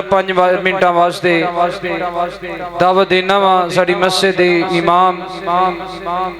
5 ਮਿੰਟਾਂ ਵਾਸਤੇ ਦਾਵਤ ਦੇਣਾ ਵਾ ਸਾਡੀ ਮਸਜਿਦ ਦੇ ਇਮਾਮ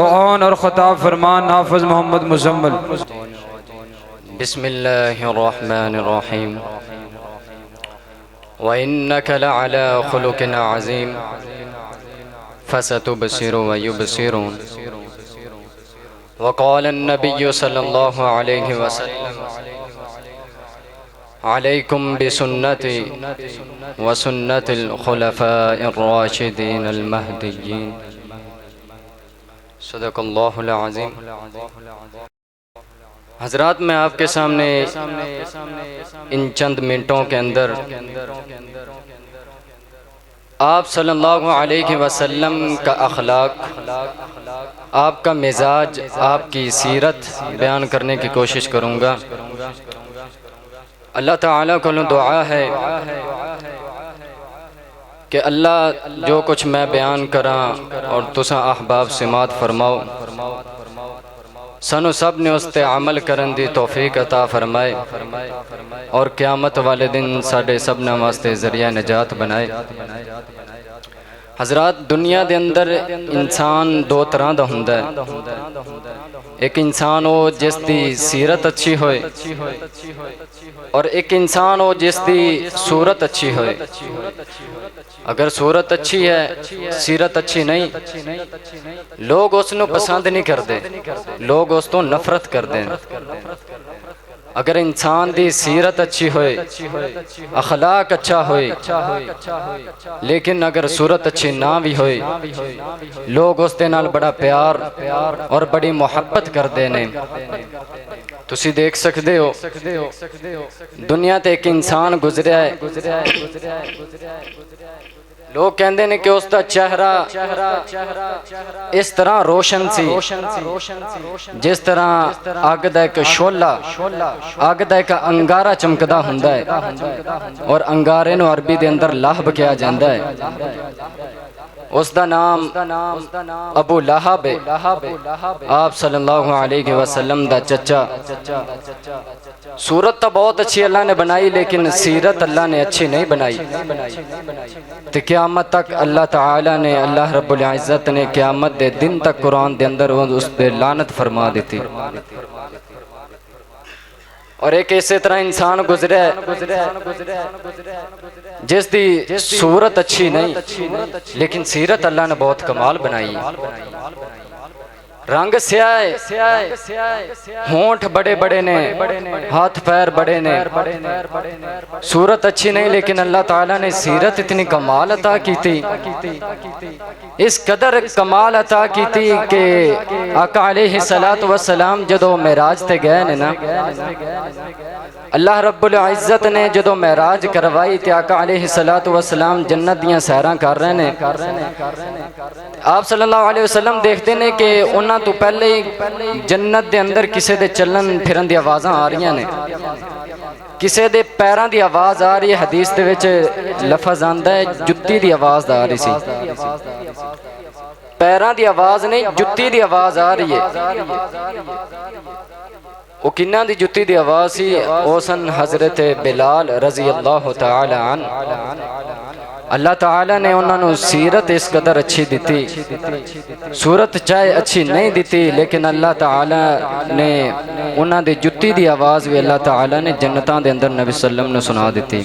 ਆਨ اور خطاب فرمان حافظ محمد مزمل۔ بسم الله الرحمن الرحيم وإنك لعلى خلق عظيم فستبصر ويبصرون وقال النبي صلى الله عليه وسلم عليكم بسنتي وسنة الخلفاء الراشدين المهديين صدق اللہ العظیم۔ حضرات، میں آپ کے سامنے ان چند منٹوں کے اندر آپ صلی اللہ علیہ وسلم کا اخلاق، آپ کا مزاج، آپ کی سیرت بیان کرنے کی کوشش کروں گا۔ اللہ تعالیٰ کو دعا ہے کہ اللہ جو کچھ میں بیان کراں اور تساں احباب سماعت فرماؤ، سانو سب نے اس تے عمل کرن دی توفیق عطا فرمائے اور قیامت والے دن ساڈے سبنا واسطے ذریعہ نجات بنائے۔ حضرات، دنیا دے اندر انسان دو طرح دا ہوندا ہے۔ ایک انسان ہو جس دی سیرت اچھی ہوئے اور ایک انسان ہو جس دی صورت اچھی ہوئے۔ اگر صورت اچھی ہے، سیرت اچھی نہیں، لوگ اس نو پسند نہیں کرتے، لوگ اس تو نفرت کرتے ہیں۔ اگر انسان دی سیرت اچھی ہوئے، اخلاق اچھا ہوئے، لیکن اگر صورت اچھی نہ بھی ہوئے، لوگ اس دے نال بڑا پیار اور بڑی محبت کرتے ہیں۔ تسی دیکھ سکتے ہو دنیا تے ایک انسان گزریا ہے، لوگ کہندے نے کہ اس دا چہرہ اس طرح روشن سی جس طرح اگ دا ایک شعلہ، اگ دا ایک انگارہ چمکدا ہوندا ہے، اور انگارے نو عربی دے اندر لہب کہا جاندا ہے۔ اس دا نام ابو لہب ہے، آپ صلی اللہ علیہ وسلم دا چچا۔ صورت تو بہت اچھی اللہ نے بنائی، لیکن سیرت اللہ نے اچھی نہیں بنائی۔ تو قیامت تک اللہ تعالیٰ نے، اللہ رب العزت نے قیامت دے دن تک قرآن دے اندر اس پہ لعنت فرما دیتی۔ اور ایک اسی طرح انسان گزرے جس دی صورت اچھی نہیں، لیکن سیرت اللہ نے بہت کمال بنائی۔ رنگ سیاہ ہے، ہونٹ بڑے بڑے نے، ہاتھ پیر بڑے نے، صورت اچھی نہیں، لیکن اللہ تعالیٰ نے سیرت اتنی کمال عطا کی تھی، اس قدر کمال عطا کی تھی کہ آقا علیہ السلام جدو معراج تے گئے نا، اللہ رب العزت نے جدو معراج کروائی تے آقا علیہ السلام جنت دیاں سیراں کر رہے ہیں۔ آپ صلی اللہ علیہ وسلم دیکھتے ہیں کہ انہاں تو پہلے ہی جنت دے اندر کسے دے چلن پھرن دی آوازاں آ رہی ہیں، کسے دے پیراں دی آواز آ رہی ہے۔ حدیث دے وچ لفظ آندا ہے جُتی دی آواز آ رہی سی، پیراں دی آواز نہیں، جُتی دی آواز آ رہی ہے۔ وہ کنہ دی جُتی دی آواز سی؟ اوسن حضرت بلال رضی اللہ تعالی عنہ۔ اللہ تعالیٰ نے انہوں نے سیرت اس قدر اچھی دیتی، صورت چاہے اچھی نہیں دیتی، لیکن اللہ تعالیٰ نے انہوں نے جُتی دی آواز بھی اللہ تعالیٰ نے جنتاں دے اندر نبی صلی اللہ علیہ وسلم نے سنا دیتی۔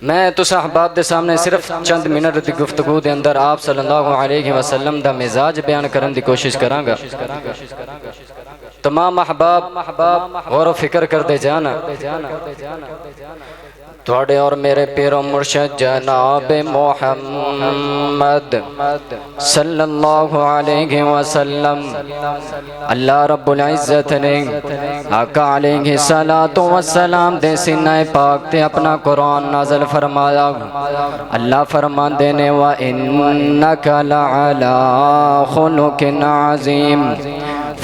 میں تو احباب دے سامنے صرف چند منٹ دی گفتگو دے اندر آپ صلی اللہ علیہ وسلم دا مزاج بیان کرن دی کوشش کراں گا۔ تمام احباب غور و فکر کر دے جانا، تھوڑے اور میرے پیر و مرشد جناب محمد صلی اللہ علیہ وسلم، اللہ رب العزت نے آقا علیہ السلام دے سینہ پاک تے اپنا قرآن نازل فرمایا۔ اللہ فرمان دینے وَإِنَّكَ لَعَلَىٰ خُلُقٍ عَظِيمٍ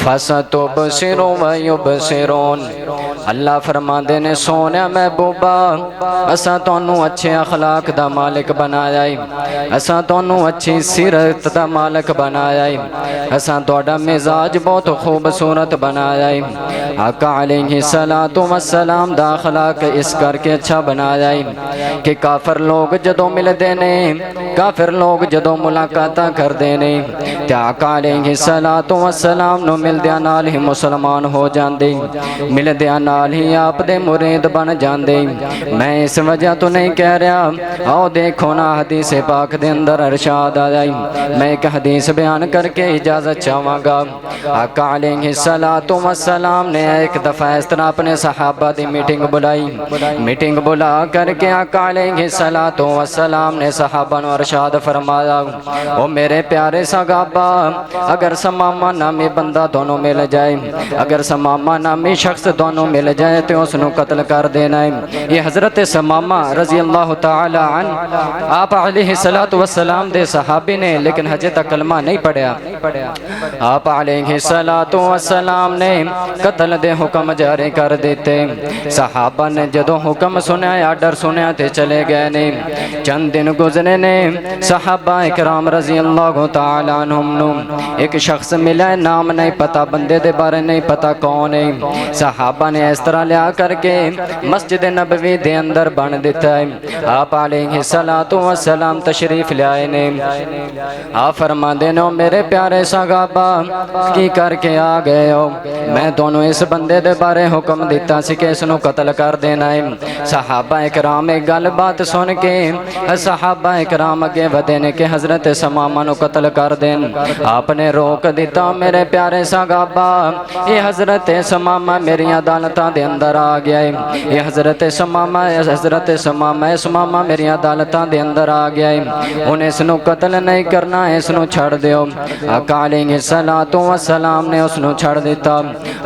فَسَتُبْصِرُ وَيُبْصِرُونَ اللہ فرماندے نے سونیا محبوبہ اساں تانوں اچھے اخلاق دا مالک بنایا ہے، اساں تانوں اچھی سیرت دا مالک بنایا ہے، اساں تہاڈا مزاج بہت خوبصورت بنایا ہے۔ آقا علیہ السلام دا اخلاق اس کر کے اچھا بنایا ہے کہ کافر لوگ جدوں ملدے نے، کافر لوگ جدوں ملاقاتاں کردے نے تے آقا علیہ السلام نو ملدیاں نال ہی مسلمان ہو جاندے، ملدیاں نال ہی آپ دے مرید بن جاندے۔ میں اس وجہ تو نہیں کہہ رہا، آؤ دیکھو نا حدیث پاک دے اندر ارشاد آیا، میں ایک حدیث بیان کر کے اجازت چاہواں گا۔ آقا علیہ السلام نے ایک دفعہ اس طرح اپنے صحابہ دی میٹنگ بلائی، میٹنگ بلا کر کے آقا علیہ السلام نے صحابہ نو ارشاد فرمایا، او میرے پیارے صحابہ، اگر سمامہ نامی بندہ دونوں مل جائے، اگر سمامہ نامی شخص دونوں مل جائے تو اس نو قتل کر دینا ہے۔ یہ حضرت سمامہ رضی اللہ تعالی عنہ آپ علیہ السلام دے صحابی نے، لیکن حجے تک کلمہ نہیں پڑھیا۔ آپ علیہ السلام نے قتل دے حکم جاری کر دیتے۔ صحابہ نے جدوں حکم سنیا، آرڈر سنیا تے چلے گئے نے۔ چند دن گزرے نے، صحابہ اکرام رضی اللہ تعالی عنہم نو ایک شخص ملا ہے، نام نہیں پتا، بندے دے بارے نہیں پتا کون ہے۔ صحابہ نے اس طرح لیا کر کے مسجد نبوی دے اندر بن دیتا ہے۔ آپ علیہ السلام تشریف لے آئے نے۔ آپ فرماندے نے، میرے پیارے صحابہ کی کر کے آ گئے ہو؟ میں دونوں اس بندے دے بارے حکم دیتا سی کہ اس نو قتل کر دینا ہے۔ صحابہ اکرام ایک گل بات سن کے صحابہ اکرام اگے ودے نے کہ حضرت سمامہ نو قتل کر دین۔ آپ نے روک دیتا، میرے پیارے صحابہ یہ حضرت سمامہ میری عدالتاں دے اندر آ گیا ہے، یہ حضرت سمامہ میری عدالتاں دے اندر آ گیا ہے، انہیں اس نو قتل نہیں کرنا، اس نو چھڑ دیو۔ آقا علیہ السلام نے اس نو چھڑ دیتا۔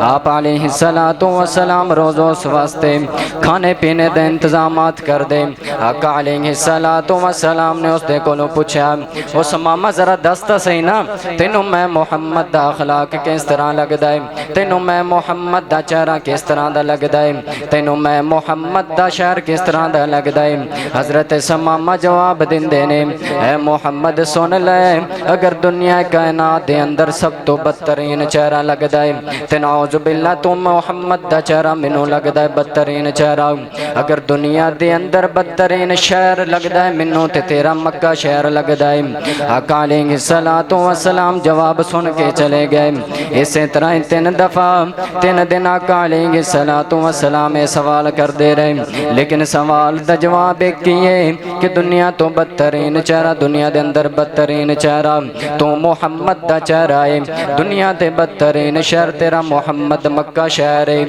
آپ علیہ السلام روز اس واسطے کھانے پینے دے انتظامات کر دے۔ آقا علیہ السلام نے اس دے کولوں پوچھا، او سمامہ ذرا دستا صحیح نا، تینوں میں محمد دا اخلاق کس طرح لگدا ہے، تینوں میں محمد دا چہرہ کس طرح دا لگدا ہے، تینوں میں محمد دا شہر کس طرح دا لگدا ہے۔ حضرت سمامہ جواب دیندے نے، اے محمد سن لے، اگر دنیا کائنات دے اندر سب تو بدترین چہرہ لگدا ہے تے نعوذ باللہ تو محمد دا چہرہ مینوں لگدا ہے بدترین چہرہ۔ اگر دنیا دے اندر بدترین شہر لگدا ہے مینوں تے تیرا مکہ شہر لگدا ہے۔ آقا علیہ السلام جواب سن کے چلے گئے۔ اسی طرح تین دن آقا علیہ السلام سوال کر دے رہے، لیکن سوال دا جواب ایک کیے کہ دنیا تو بدترین چہرہ، دنیا دے اندر بدترین چہرہ تو محمد دا چہرہ ہے، دنیا دے بدترین شہر تیرا محمد مکہ شہر ہے۔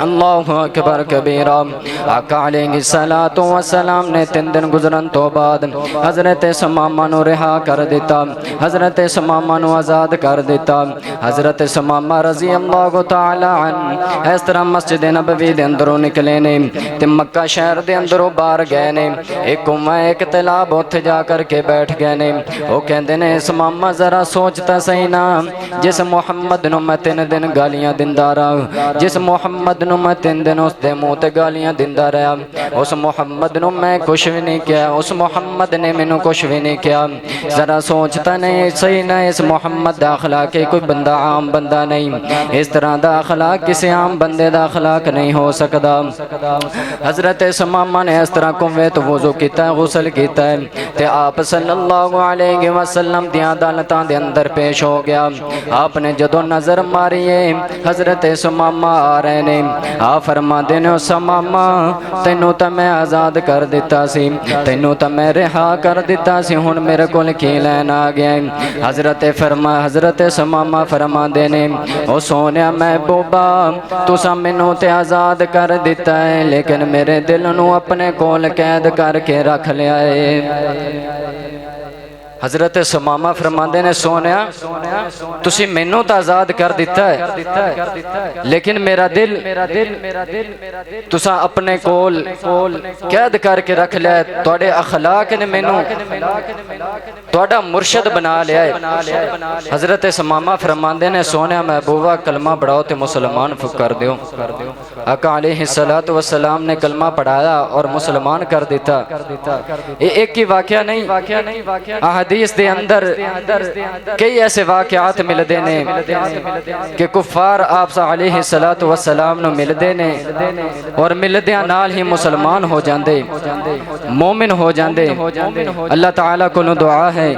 اللہ اکبر کبیرہ۔ آقا علیہ السلام نے 3 دن گزرن تو بعد حضرت سمامہ نو رہا کر دیتا، حضرت سمامہ نو آزاد کر دیتا۔ حضرت سمامہ رضی اللہ تعالی عنہ اس طرح مسجد نبوی دے اندروں نکلے نے تے مکہ شہر دے اندروں باہر گئے نے۔ ایک تالاب اوتھے جا کر کے بیٹھ گئے نے۔ وہ کہندے نے سمامہ ذرا سوچتا صحیح نا، جس محمد نو میں 3 دن گالیاں دیندا رہا، جس محمد نو میں 3 دن اس دے منہ تے گالیاں دیندا رہا، اس محمد نو میں کچھ بھی نہیں کیا، اس محمد نے مینوں کچھ بھی نہیں کیا۔ ذرا سوچتا نہیں صحیح نہ، اس محمد دا اخلاق کوئی بندہ عام بندہ نہیں، اس طرح دا اخلاق کسی عام بندے دا اخلاق نہیں ہو سکتا۔ حضرت سمامہ نے اس طرح کنویں تو وضو کیتا ہے، غسل کیتا ہے تے آپ صلی اللہ علیہ وسلم دی عدالتاں دے اندر پیش ہو گیا۔ آپ نے جدو نظر ماری ہے حضرت سمامہ آ رہے نے، آپ فرماندے نے سمامہ تینوں تے میں آزاد کر دیتا سی، تینوں تے میں رہا کر دیتا سی، ہن میرے کول کی لین آ گیا۔ حضرت سمامہ فرماندے نے، او سونیا محبوبہ تساں مینوں تے آزاد کر دیتا ہے، لیکن میرے دل نو اپنے کول قید کر کے رکھ لیا ہے۔ حضرت سمامہ فرماندے نے، سونیا تسی مینوں تا آزاد کر دیتا ہے، لیکن میرا دل تساں اپنے کول قید کر کے رکھ لیا ہے، تواڈے اخلاق نے مینوں تواڈا مرشد بنا لیا ہے۔ حضرت سمامہ فرماندے نے، سونیا محبوبہ کلمہ پڑھاؤ تے مسلمان کر دیو۔ آقا علیہ الصلوۃ والسلام نے کلمہ پڑھایا اور مسلمان کر دیتا. یہ ایک ہی واقعہ نہیں، احادیث دے اندر کئی ایسے واقعات ملدے نے کہ کفار آپ صلی علیہ الصلوۃ والسلام نو ملدے نے اور ملدیاں نال ہی مسلمان ہو جاندے، مومن ہو جاندے. اللہ تعالیٰ کو دعا ہے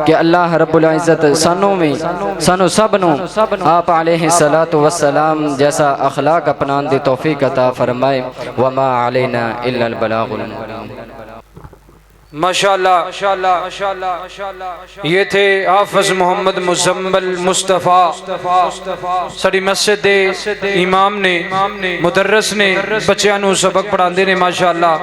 کہ اللہ رب العزت سانو سب نو آپ علیہ الصلوۃ والسلام جیسا اخلاق اپنان دی توفیق عطا فرمائے. وما علینا الا البلاغ المبین. ماشاءاللہ یہ تھے حافظ محمد مزمل مصطفیٰ ساری مسجد دے امام نے، مدرس نے، بچیاں نو سبق پڑھاندے نے. ماشاءاللہ